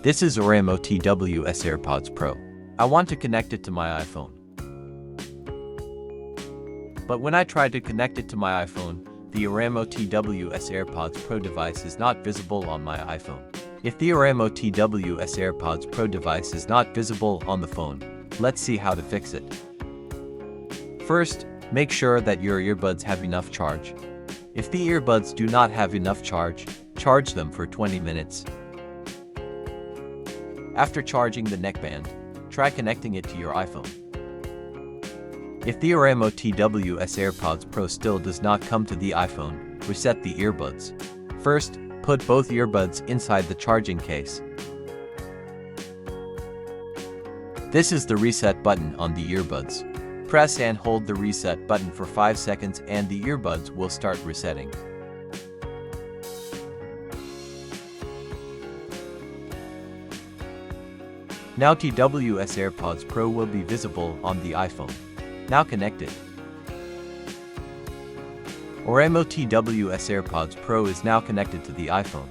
This is Oraimo TWS Airpods Pro. I want to connect it to my iPhone. But when I try to connect it to my iPhone, the Oraimo TWS Airpods Pro device is not visible on my iPhone. If the Oraimo TWS Airpods Pro device is not visible on the phone, let's see how to fix it. First, make sure that your earbuds have enough charge. If the earbuds do not have enough charge, charge them for 20 minutes. After charging the neckband, try connecting it to your iPhone. If the Oraimo TWS Airpods Pro still does not come to the iPhone, reset the earbuds. First, put both earbuds inside the charging case. This is the reset button on the earbuds. Press and hold the reset button for 5 seconds and the earbuds will start resetting. Now TWS Airpods Pro will be visible on the iPhone. Now connect it. Oraimo TWS Airpods Pro is now connected to the iPhone.